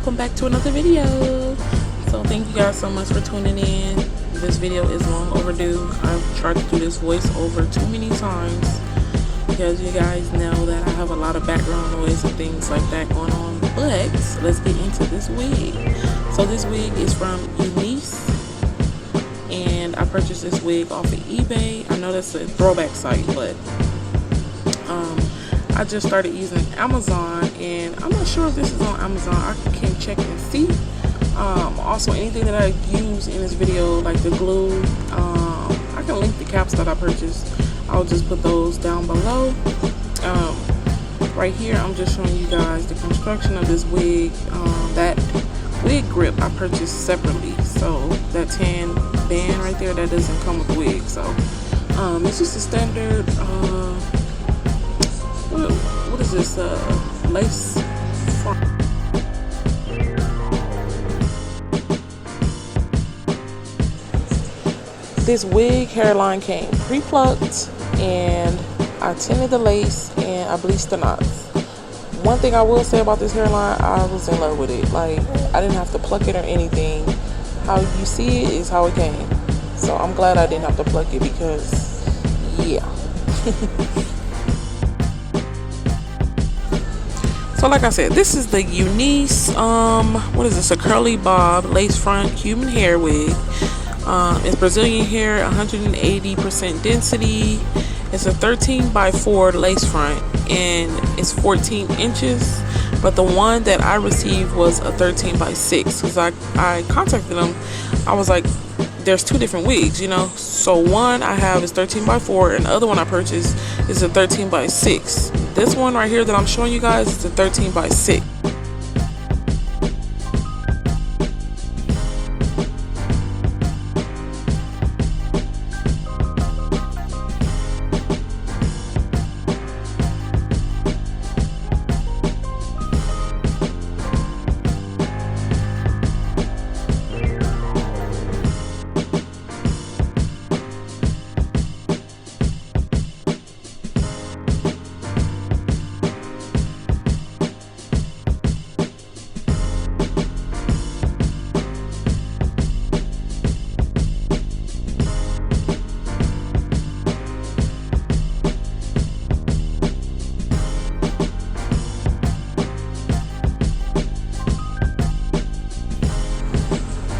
welcome back to another video. So thank you guys so much for tuning in. This video is long overdue. I've tried to do this voiceover too many times because you guys know that I have a lot of background noise and things like that going on. But let's get into this wig. So this wig is from Unice, and I purchased this wig off of eBay. I know that's a throwback site, but I just started using Amazon, and I'm not sure if this is on Amazon. I can check and see. Also, anything that I use in this video, like the glue, I can link the caps that I purchased. I'll just put those down below. Right here, I'm just showing you guys the construction of this wig. That wig grip I purchased separately, so that tan band right there, that doesn't come with the wig. So it's just a standard what is this, lace front. This wig hairline came pre-plucked, and I tinted the lace and I bleached the knots. One thing I will say about this hairline, I was in love with it. Like, I didn't have to pluck it or anything. How you see it is how it came. So I'm glad I didn't have to pluck it because, yeah. So like I said, this is the Unice, what is this, a curly bob lace front human hair wig. It's Brazilian hair, 180% density. It's a 13x4 lace front, and it's 14 inches. But the one that I received was a 13x6, because I contacted them. I was like, there's two different wigs, you know. So one I have is 13x4, and the other one I purchased is a 13x6. This one right here that I'm showing you guys is a 13x6.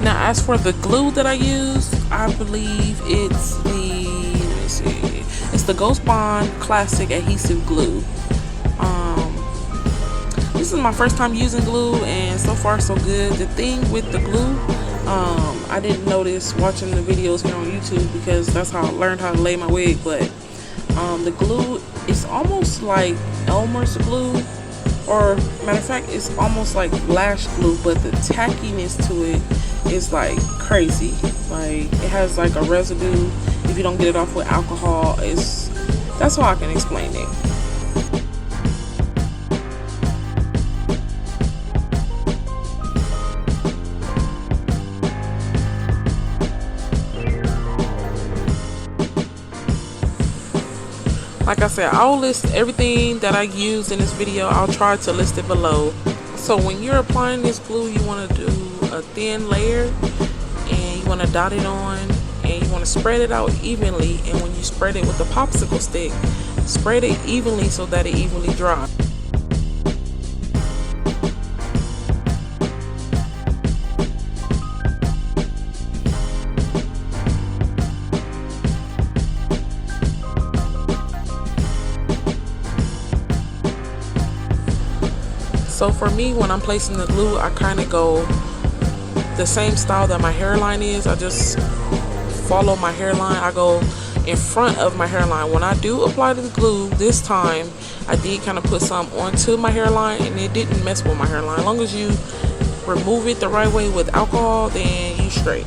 Now, as for the glue that I use, I believe it's the, let me see, it's the Ghost Bond Classic Adhesive Glue. This is my first time using glue, and so far so good. The thing with the glue, I didn't notice watching the videos here on YouTube, because that's how I learned how to lay my wig, but the glue is almost like Elmer's glue, or matter of fact, it's almost like lash glue, but the tackiness to it is like crazy. Like, it has like a residue if you don't get it off with alcohol. That's how I can explain it. Like I said, I'll list everything that I use in this video. I'll try to list it below. So when you're applying this glue, you want to do a thin layer, and you want to dot it on, and you want to spread it out evenly. And when you spread it with a popsicle stick, spread it evenly so that it evenly dries. So for me, when I'm placing the glue, I kind of go the same style that my hairline is. I just follow my hairline. I go in front of my hairline. When I do apply the glue this time, I did kind of put some onto my hairline, and it didn't mess with my hairline. As long as you remove it the right way with alcohol, then you straight.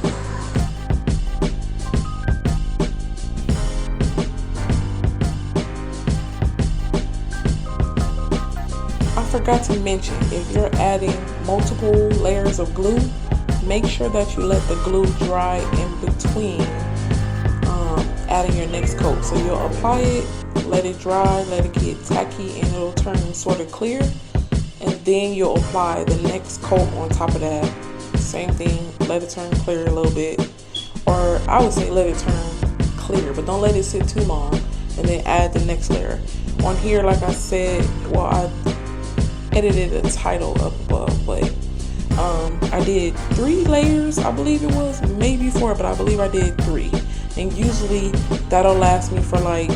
I forgot to mention, if you're adding multiple layers of glue, make sure that you let the glue dry in between adding your next coat. So you'll apply it, let it dry, let it get tacky, and it'll turn sort of clear. and then you'll apply the next coat on top of that. Same thing, let it turn clear a little bit, or I would say let it turn clear, but don't let it sit too long, and then add the next layer. On here, like I said, well, I edited the title up above, but I did 3 layers, I believe it was, maybe 4, but I believe I did 3, and usually that'll last me for like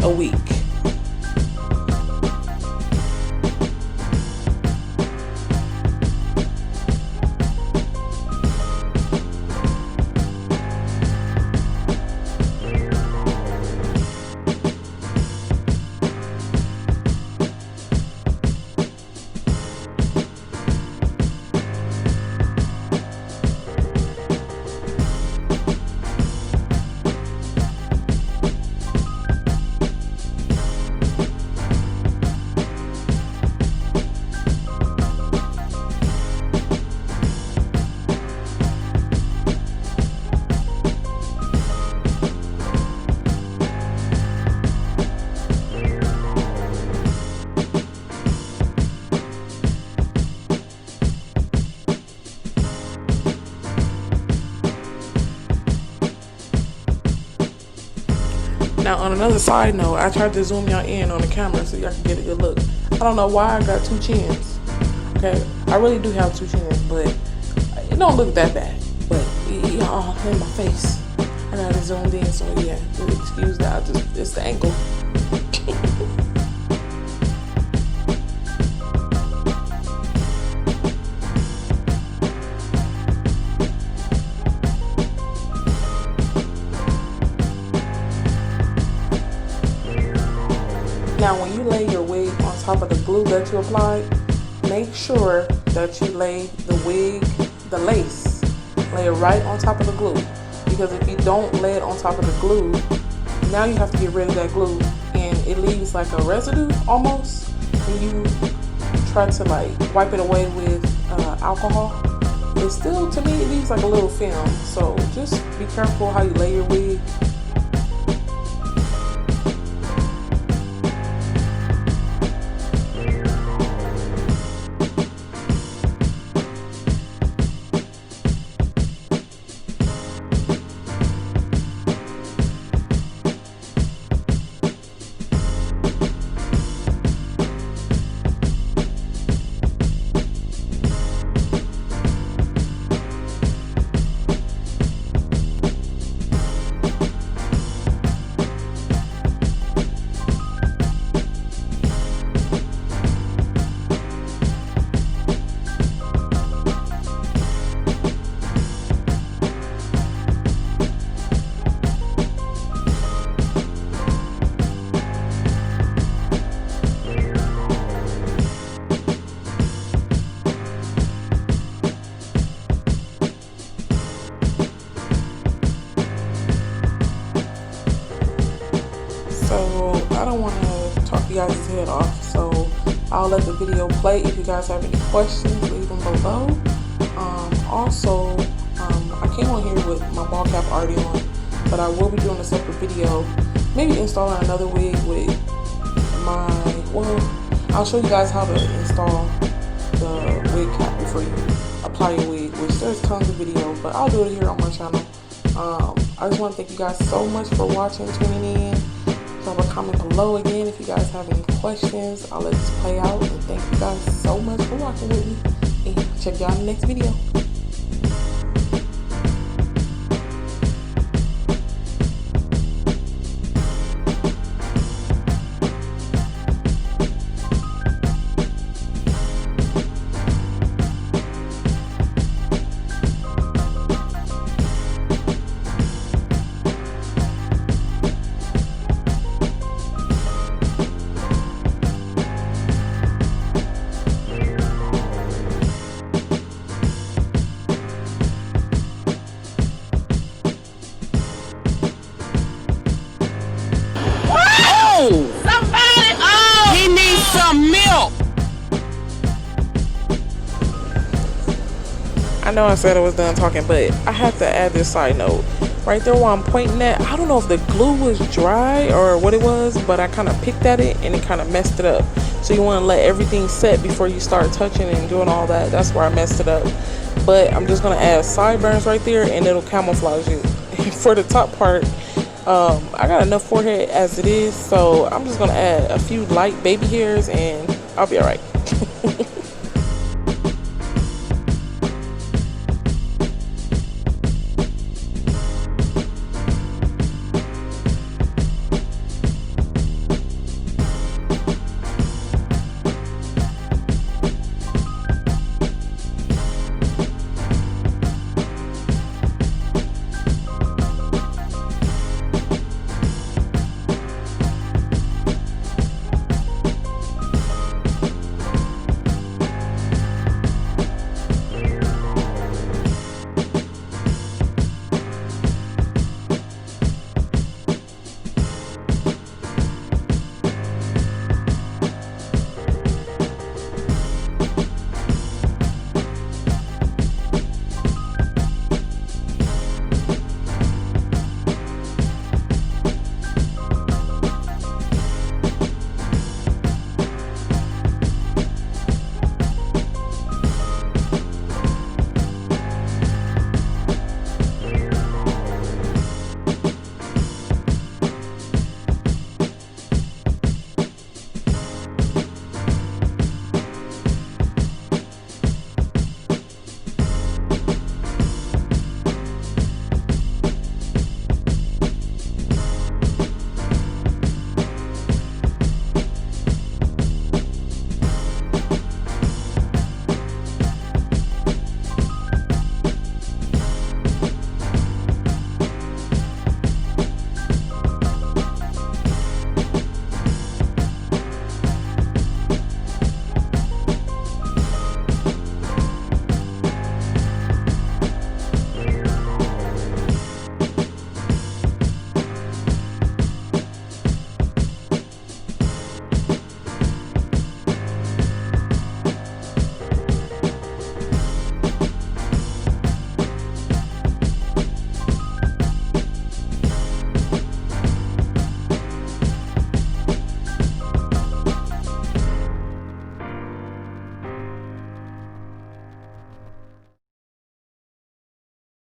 a week. Now, on another side note, I tried to zoom y'all in on the camera so y'all can get a good look. I don't know why I got 2 chins. Okay, I really do have 2 chins, but it don't look that bad. But y'all in my face, I got it zoomed in, so yeah, excuse that. It's the angle. Now, when you lay your wig on top of the glue that you applied, make sure that you lay the wig, the lace, lay it right on top of the glue. Because if you don't lay it on top of the glue, now you have to get rid of that glue, and it leaves like a residue almost. When you try to like wipe it away with alcohol, it still, to me, it leaves like a little film. So just be careful how you lay your wig. So I don't want to talk you guys' head off, so I'll let the video play. If you guys have any questions, leave them below. Also, I came on here with my ball cap already on, but I will be doing a separate video, maybe installing another wig with my, well, I'll show you guys how to install the wig cap before you apply your wig, which there's tons of videos, but I'll do it here on my channel. I just want to thank you guys so much for watching, tuning in. Drop a comment below again if you guys have any questions. I'll let this play out, and thank you guys so much for watching with me, and check y'all in the next video. I know I said I was done talking, but I have to add this side note. Right there where I'm pointing at, I don't know if the glue was dry or what it was, but I kind of picked at it and it kind of messed it up. So you want to let everything set before you start touching and doing all that. That's where I messed it up. But I'm just going to add sideburns right there and it'll camouflage it. For the top part, I got enough forehead as it is, so I'm just going to add a few light baby hairs and I'll be alright.